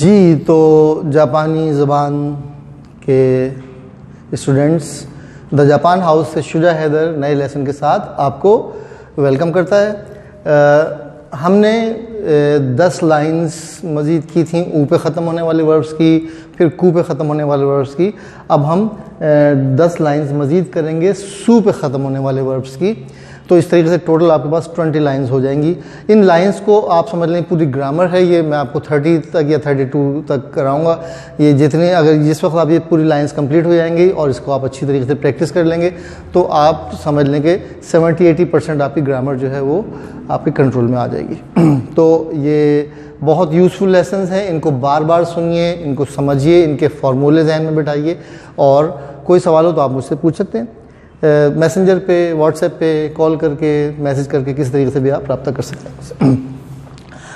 जी, तो जापानी ज़बान के स्टूडेंट्स, द जापान हाउस से शुजा हैदर नए लेसन के साथ आपको वेलकम करता है। हमने 10 लाइंस मज़ीद की थी ऊ पे ख़त्म होने वाले वर्ब्स की, फिर कू पे ख़त्म होने वाले वर्ब्स की। अब हम 10 लाइंस मज़ीद करेंगे सू पे ख़त्म होने वाले वर्ब्स की। तो इस तरीके से टोटल आपके पास 20 लाइंस हो जाएंगी। इन लाइंस को आप समझ लें पूरी ग्रामर है, ये मैं आपको 30 तक या 32 तक कराऊंगा। ये जितने अगर जिस वक्त आप ये पूरी लाइंस कंप्लीट हो जाएंगी और इसको आप अच्छी तरीके से प्रैक्टिस कर लेंगे तो आप समझ लें कि 70-80% आपकी ग्रामर जो है वो आपके कंट्रोल में आ जाएगी। तो ये बहुत यूज़फुल लेसन्स हैं, इनको बार बार सुनिए, इनको समझिए, इनके फार्मूले ज़हन में बिठाइए और कोई सवाल हो तो आप मुझसे पूछ सकते हैं। मैसेंजर पे, व्हाट्सएप पे कॉल करके, मैसेज करके किसी तरीके से भी आप रब्ता कर सकते हैं।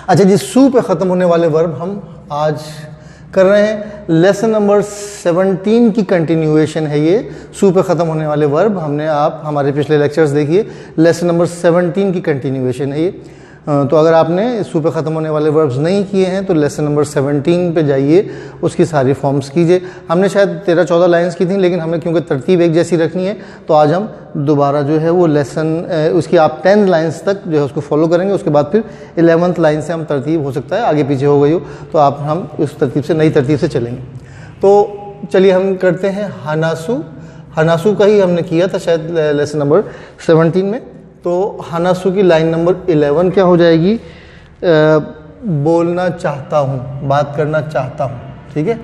अच्छा जी, सू पे ख़त्म होने वाले वर्ब हम आज कर रहे हैं। लेसन नंबर 17 की कंटिन्यूएशन है ये। सू पे ख़त्म होने वाले वर्ब हमने आप हमारे पिछले लेक्चर्स देखिए, लेसन नंबर 17 की कंटिन्यूएशन है ये। तो अगर आपने सू पे ख़त्म होने वाले वर्ब्स नहीं किए हैं तो लेसन नंबर 17 पे जाइए, उसकी सारी फॉर्म्स कीजिए। हमने शायद 13-14 लाइंस की थी, लेकिन हमें क्योंकि तरतीब एक जैसी रखनी है तो आज हम दोबारा जो है वो लेसन उसकी आप 10 लाइंस तक जो है उसको फॉलो करेंगे। उसके बाद फिर 11th लाइन से हम तरतीब हो सकता है आगे पीछे हो गई हो तो हम उस तरतीब से नई तरतीब से चलेंगे। तो चलिए हम करते हैं हानासू। हानासू का ही हमने किया था शायद लेसन नंबर 17 में। तो हानासू की लाइन नंबर 11 क्या हो जाएगी? बोलना चाहता हूँ, बात करना चाहता हूँ। ठीक है,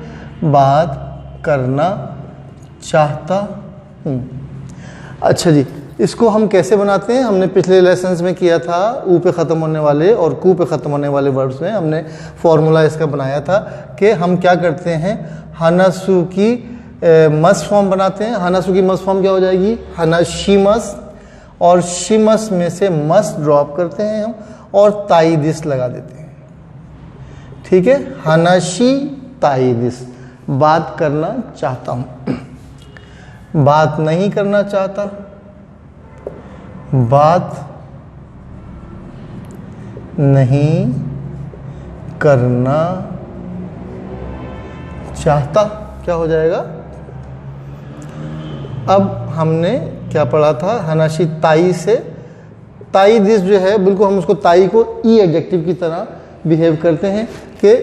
बात करना चाहता हूँ। अच्छा जी, इसको हम कैसे बनाते हैं? हमने पिछले लेसन्स में किया था ऊ पे ख़त्म होने वाले और कू पे ख़त्म होने वाले वर्ब्स में हमने फॉर्मूला इसका बनाया था कि हम क्या करते हैं, हानासू की मस फॉर्म बनाते हैं। हानासू की मस फॉर्म क्या हो जाएगी? हानाशिमस, और शिमस में से मस ड्रॉप करते हैं हम और ताइदिस लगा देते हैं। ठीक है, हानाशी ताइदिस, बात करना चाहता हूं, बात नहीं करना चाहता, बात नहीं करना चाहता। क्या हो जाएगा? अब हमने क्या पढ़ा था? हानाशी ताई से ताई दिस जो है बिल्कुल हम उसको ताई को ई एडजेक्टिव की तरह बिहेव करते हैं कि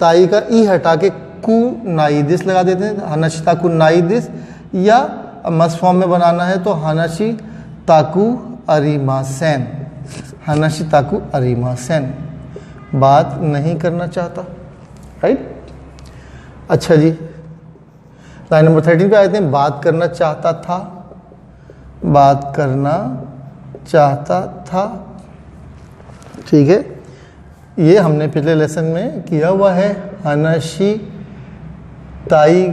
ताई का ई हटा के कु नाई दिस लगा देते हैं। हानाशी ताकु नाई दिस, या मस फॉर्म में बनाना है तो हानाशी ताकु अरिमासेन, हानाशी ताकु अरिमासेन, बात नहीं करना चाहता। राइट। अच्छा जी, लाइन नंबर 13 पे आते हैं। बात करना चाहता था, बात करना चाहता था। ठीक है, ये हमने पिछले लेसन में किया हुआ है। हानाशी ताई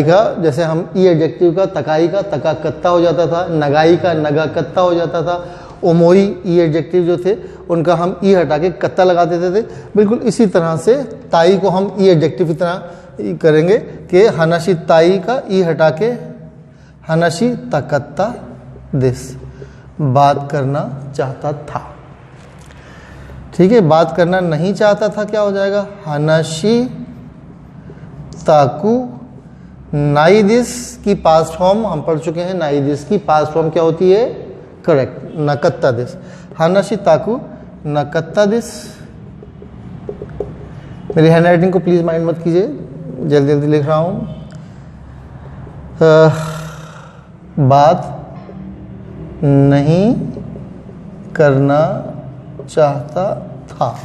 का जैसे हम ई एडजेक्टिव का तकाई का तका कत्ता हो जाता था, नगाई का नगा कत्ता हो जाता था, ओमोई ई एडजेक्टिव जो थे उनका हम ई हटा के कत्ता लगा देते थे। बिल्कुल इसी तरह से ताई को हम ई एडजेक्टिव की तरह करेंगे कि हानाशी ताई का ई हटा के हानाशी तकत्ता दिस, बात करना चाहता था। ठीक है, बात करना नहीं चाहता था क्या हो जाएगा? हानाशी ताकु नाई दिस की पास्ट फॉर्म हम पढ़ चुके हैं। नाई दिस की पास्ट फॉर्म क्या होती है? करेक्ट, नकत्ता दिस। हानाशी ताकु नकत्ता दिस। मेरी हैंड राइटिंग को प्लीज़ माइंड मत कीजिए, जल्दी जल्दी लिख रहा हूँ। बात नहीं करना चाहता था,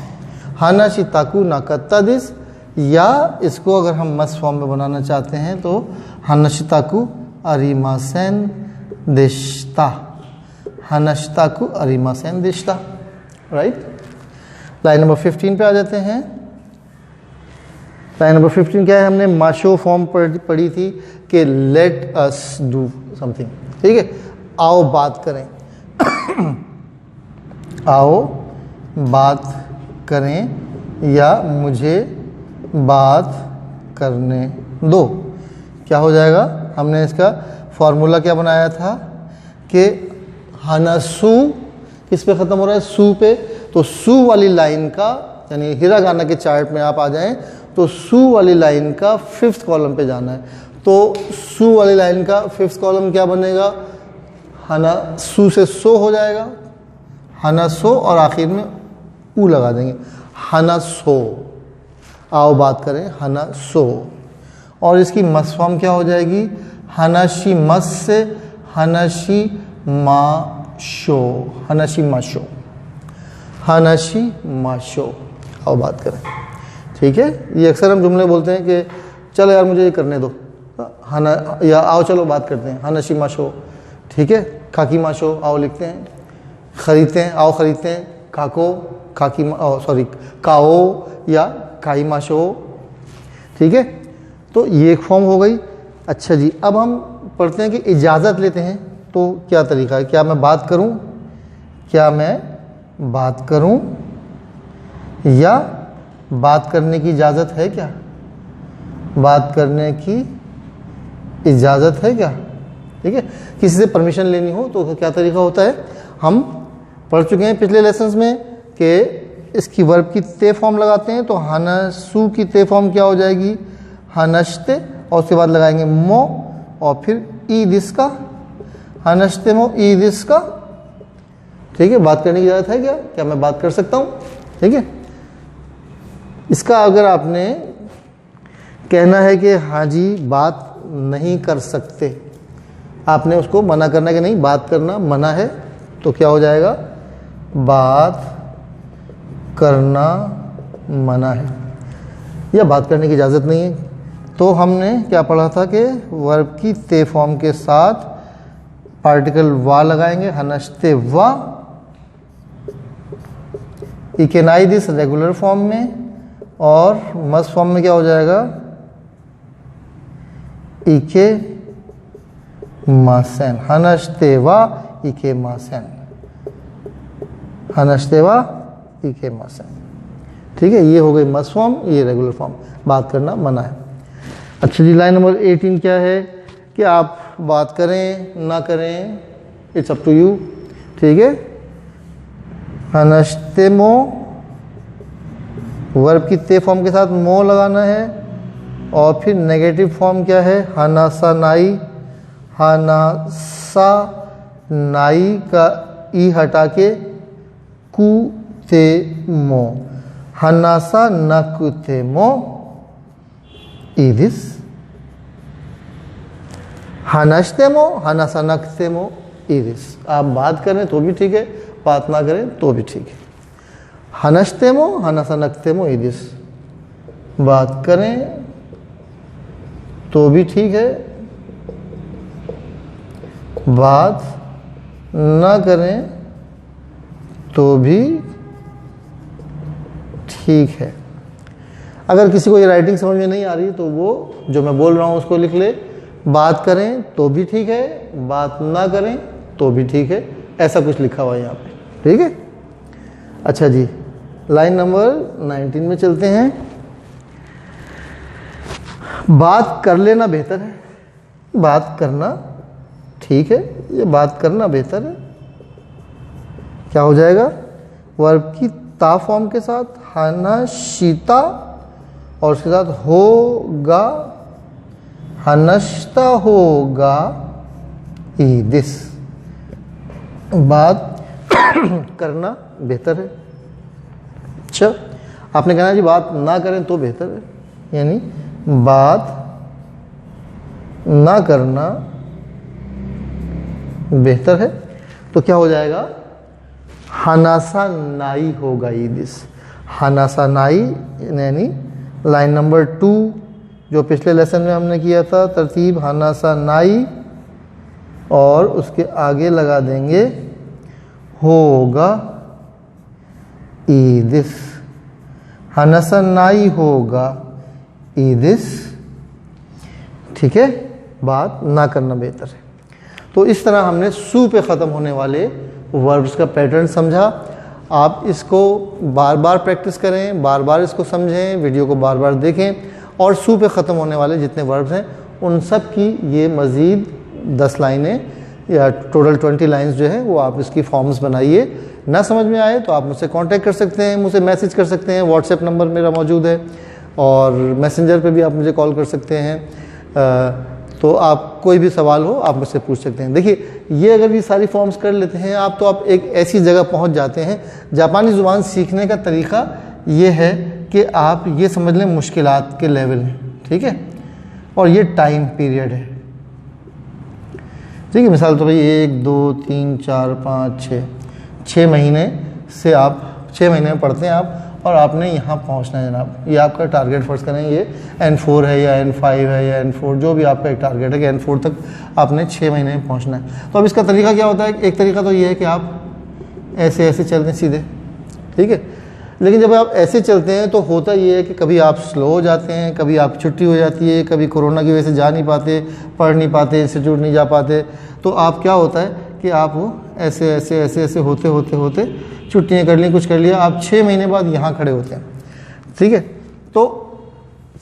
हानाशी ताकु नाकत्ता दिस, या इसको अगर हम मस फॉर्म में बनाना चाहते हैं तो हानाशी ताकु अरिमासेन दिश्ता, हानाशी ताकु अरिमासेन दिश्ता। राइट। लाइन नंबर 15 पे आ जाते हैं। लाइन नंबर 15 क्या है? हमने माशो फॉर्म पढ़ी थी कि लेट अस डू समथिंग। ठीक है, आओ बात करें, आओ बात करें या मुझे बात करने दो। क्या हो जाएगा? हमने इसका फॉर्मूला क्या बनाया था कि हानासू किस पे ख़त्म हो रहा है? सू पे। तो सू वाली लाइन का यानी हिरागाना के चार्ट में आप आ जाएं तो सू वाली लाइन का 5th कॉलम पे जाना है। तो सू वाली लाइन का 5th कॉलम क्या बनेगा, हना सू से सो हो जाएगा, हना सो और आखिर में ऊ लगा देंगे, हना सो। आओ बात करें हना सो। और इसकी मस फॉर्म क्या हो जाएगी, हनाशी मस से हनाशी मा शो, हनाशी मा शो, हनाशी मा शो। आओ बात करें, ठीक है। ये अक्सर हम जुमले बोलते हैं कि चलो यार मुझे ये करने दो, हना, या आओ चलो बात करते हैं, हनाशी मा शो, ठीक है। खाकी मा शो, आओ लिखते हैं। खरीदते हैं, आओ खरीदते हैं, काको खाकी सॉरी काओ या काई मा शो, ठीक है। तो ये एक फॉर्म हो गई। अच्छा जी, अब हम पढ़ते हैं कि इजाज़त लेते हैं तो क्या तरीका है। क्या मैं बात करूं, क्या मैं बात करूं, या बात करने की इजाज़त है क्या, बात करने की इजाज़त है क्या, ठीक है। किसी से परमिशन लेनी हो तो क्या तरीका होता है। हम पढ़ चुके हैं पिछले लेसन्स में कि इसकी वर्ब की ते फॉर्म लगाते हैं। तो हनसू की ते फॉर्म क्या हो जाएगी, हनश्ते, और उसके बाद लगाएंगे मो और फिर ई दिस का, हनश्ते मो ई दिस का, ठीक है। बात करने की इजाज़त है क्या, क्या मैं बात कर सकता हूँ, ठीक है। इसका अगर आपने कहना है कि हाँ जी बात नहीं कर सकते, आपने उसको मना करना है कि नहीं बात करना मना है, तो क्या हो जाएगा, बात करना मना है, या बात करने की इजाज़त नहीं है। तो हमने क्या पढ़ा था कि वर्ब की ते फॉर्म के साथ पार्टिकल वा लगाएंगे, हनश्ते वा, इकेनाई दिस रेगुलर फॉर्म में, और मस फॉर्म में क्या हो जाएगा, इके मासेन, हनश्ते वा इके मासेन, हनश्ते वा इके मासेन, ठीक है। ये हो गई मस फॉर्म, ये रेगुलर फॉर्म, बात करना मना है। अच्छा जी, लाइन नंबर 18 क्या है कि आप बात करें ना करें, इट्स अप टू यू, ठीक है। हनश्ते मो, वर्ब की ते फॉर्म के साथ मो लगाना है, और फिर नेगेटिव फॉर्म क्या है, हनासा नाई, हनासा नाई का ई हटा के कु ते मो, हनासा नकुते मो इदिस, हनश्ते मो हनासा नकते मो इदिस। आप बात करें तो भी ठीक है, बात ना करें तो भी ठीक है। हनश्ते मो हनासा नकते मो इदिस, बात करें तो भी ठीक है, बात ना करें तो भी ठीक है। अगर किसी को ये राइटिंग समझ में नहीं आ रही तो वो जो मैं बोल रहा हूँ उसको लिख ले, बात करें तो भी ठीक है, बात ना करें तो भी ठीक है, ऐसा कुछ लिखा हुआ है यहाँ पे, ठीक है। अच्छा जी, लाइन नंबर 19 में चलते हैं। बात कर लेना बेहतर है, बात करना ठीक है, ये बात करना बेहतर है, क्या हो जाएगा, वर्ब की ता फॉर्म के साथ हनशीता, और उसके साथ होगा, हनश्ता होगा ई दिस, बात करना बेहतर है। अच्छा, आपने कहना जी बात ना करें तो बेहतर है, यानी बात ना करना बेहतर है, तो क्या हो जाएगा, हनासा नाई होगा ई दिस, हनासा नाई, यानी लाइन नंबर 2 जो पिछले लेसन में हमने किया था तरतीब, हनासा नाई, और उसके आगे लगा देंगे होगा ई दिस, हनासा नाई होगा ई दिस, ठीक है। बात ना करना बेहतर है। तो इस तरह हमने सू पे ख़त्म होने वाले वर्ब्स का पैटर्न समझा। आप इसको बार बार प्रैक्टिस करें, बार बार इसको समझें, वीडियो को बार बार देखें, और सू पे ख़त्म होने वाले जितने वर्ब्स हैं उन सब की ये मज़ीद 10 लाइनें या टोटल 20 लाइंस जो है वो आप इसकी फॉर्म्स बनाइए। ना समझ में आए तो आप मुझसे कांटेक्ट कर सकते हैं, मुझसे मैसेज कर सकते हैं। व्हाट्सएप नंबर मेरा मौजूद है और मैसेंजर पे भी आप मुझे कॉल कर सकते हैं। तो आप कोई भी सवाल हो आप मुझसे पूछ सकते हैं। देखिए, ये अगर ये सारी फॉर्म्स कर लेते हैं आप, तो आप एक ऐसी जगह पहुंच जाते हैं। जापानी ज़ुबान सीखने का तरीका ये है कि आप ये समझ लें मुश्किलात के लेवल हैं, ठीक है, और ये टाइम पीरियड है, ठीक है। मिसाल तो भाई 1 2 3 4 5 6 महीने से आप 6 महीने में पढ़ते हैं आप, और आपने यहाँ पहुँचना है जनाब। ये आपका टारगेट फर्ज करें, ये N4 है या N5 है या N4, जो भी आपका एक टारगेट है कि N4 तक आपने 6 महीने में पहुँचना है। तो अब इसका तरीका क्या होता है? एक तरीका तो ये है कि आप ऐसे ऐसे चलते हैं सीधे, ठीक है। लेकिन जब आप ऐसे चलते हैं तो होता ये है कि कभी आप स्लो हो जाते हैं, कभी आपकी छुट्टी हो जाती है, कभी कोरोना की वजह से जा नहीं पाते, पढ़ नहीं पाते, इंस्टीट्यूट नहीं जा पाते, तो आप क्या होता है कि आप वो ऐसे ऐसे ऐसे ऐसे होते होते होते छुट्टियाँ कर ली, कुछ कर लिया, आप 6 महीने बाद यहाँ खड़े होते हैं, ठीक है। तो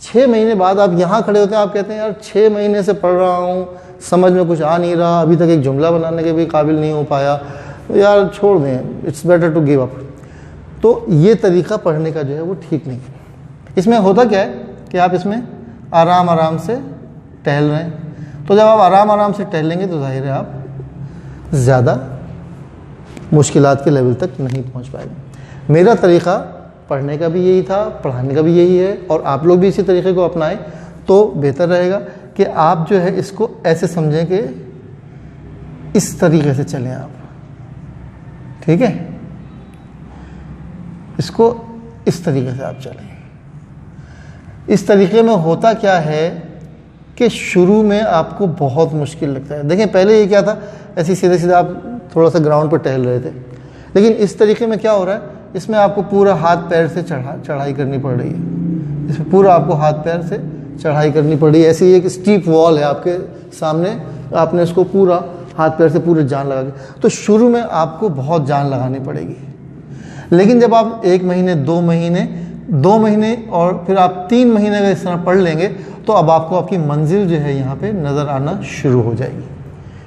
6 महीने बाद आप यहाँ खड़े होते हैं, आप कहते हैं यार 6 महीने से पढ़ रहा हूँ, समझ में कुछ आ नहीं रहा, अभी तक एक जुमला बनाने के भी काबिल नहीं हो पाया, तो यार छोड़ दें, it's better to give up. तो ये तरीका पढ़ने का जो है वो ठीक नहीं है। इसमें होता क्या है कि आप इसमें आराम आराम से टहल रहे हैं, तो जब आप आराम आराम से टहलेंगे तो जाहिर है आप ज़्यादा मुश्किलात के लेवल तक नहीं पहुंच पाएंगे। मेरा तरीका पढ़ने का भी यही था, पढ़ाने का भी यही है, और आप लोग भी इसी तरीके को अपनाएं तो बेहतर रहेगा कि आप जो है इसको ऐसे समझें कि इस तरीके से चलें आप, ठीक है। इसको इस तरीके से आप चलें। इस तरीके में होता क्या है कि शुरू में आपको बहुत मुश्किल लगता है। देखें, पहले ये क्या था, ऐसे सीधे सीधे आप थोड़ा सा ग्राउंड पर टहल रहे थे, लेकिन इस तरीके में क्या हो रहा है, इसमें आपको पूरा हाथ पैर से चढ़ाई करनी पड़ रही है। इसमें पूरा आपको हाथ पैर से चढ़ाई करनी पड़ रही है। ऐसी एक स्टीप वॉल है आपके सामने, आपने इसको पूरा हाथ पैर से पूरे जान लगा के, तो शुरू में आपको बहुत जान लगानी पड़ेगी। लेकिन जब आप 1 महीने 2 महीने और फिर आप 3 महीने का इस तरह पढ़ लेंगे तो अब आपको आपकी मंजिल जो है यहाँ पे नज़र आना शुरू हो जाएगी,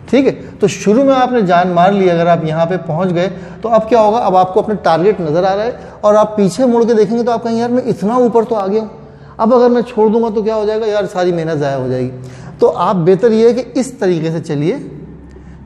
ठीक है। तो शुरू में आपने जान मार ली, अगर आप यहाँ पे पहुँच गए तो अब क्या होगा, अब आपको अपना टारगेट नज़र आ रहा है और आप पीछे मुड़ के देखेंगे तो आप कहेंगे यार मैं इतना ऊपर तो आ गया हूँ, अब अगर मैं छोड़ दूंगा तो क्या हो जाएगा, यार सारी मेहनत ज़ाया हो जाएगी। तो आप बेहतर ये है कि इस तरीके से चलिए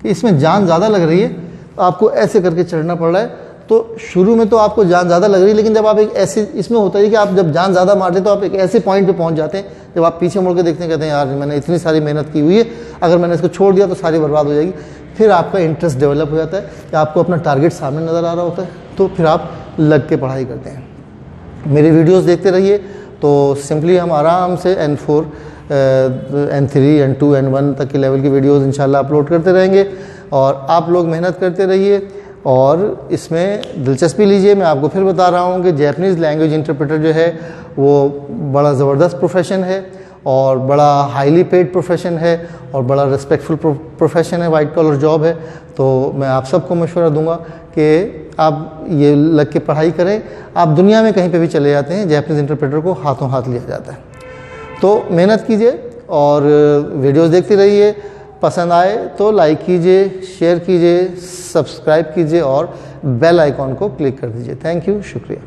कि इसमें जान ज़्यादा लग रही है, तो आपको ऐसे करके चढ़ना पड़ रहा है। तो शुरू में तो आपको जान ज़्यादा लग रही है, लेकिन जब आप एक ऐसे, इसमें होता है कि आप जब जान ज़्यादा मारते तो आप एक ऐसे पॉइंट पे पहुंच जाते हैं जब आप पीछे मुड़ के देखते हैं, कहते हैं यार मैंने इतनी सारी मेहनत की हुई है, अगर मैंने इसको छोड़ दिया तो सारी बर्बाद हो जाएगी। फिर आपका इंटरेस्ट डेवलप हो जाता है कि आपको अपना टारगेट सामने नज़र आ रहा होता है, तो फिर आप लग के पढ़ाई करते हैं। मेरी वीडियोज़ देखते रहिए, तो सिंपली हम आराम से N4 N3 N2 N1 तक के लेवल की वीडियोज़ इंशाल्लाह अपलोड करते रहेंगे, और आप लोग मेहनत करते रहिए और इसमें दिलचस्पी लीजिए। मैं आपको फिर बता रहा हूँ कि जैपनीज़ लैंग्वेज इंटरप्रेटर जो है वो बड़ा ज़बरदस्त प्रोफेशन है और बड़ा हाईली पेड प्रोफेशन है और बड़ा रिस्पेक्टफुल प्रोफेशन है, वाइट कॉलर जॉब है। तो मैं आप सबको मशवरा दूंगा कि आप ये लग के पढ़ाई करें। आप दुनिया में कहीं पे भी चले जाते हैं, जैपनीज़ इंटरप्रेटर को हाथों हाथ लिया जाता है। तो मेहनत कीजिए और वीडियोज़ देखते रहिए। पसंद आए तो लाइक कीजिए, शेयर कीजिए, सब्सक्राइब कीजिए और बेल आइकॉन को क्लिक कर दीजिए। थैंक यू, शुक्रिया।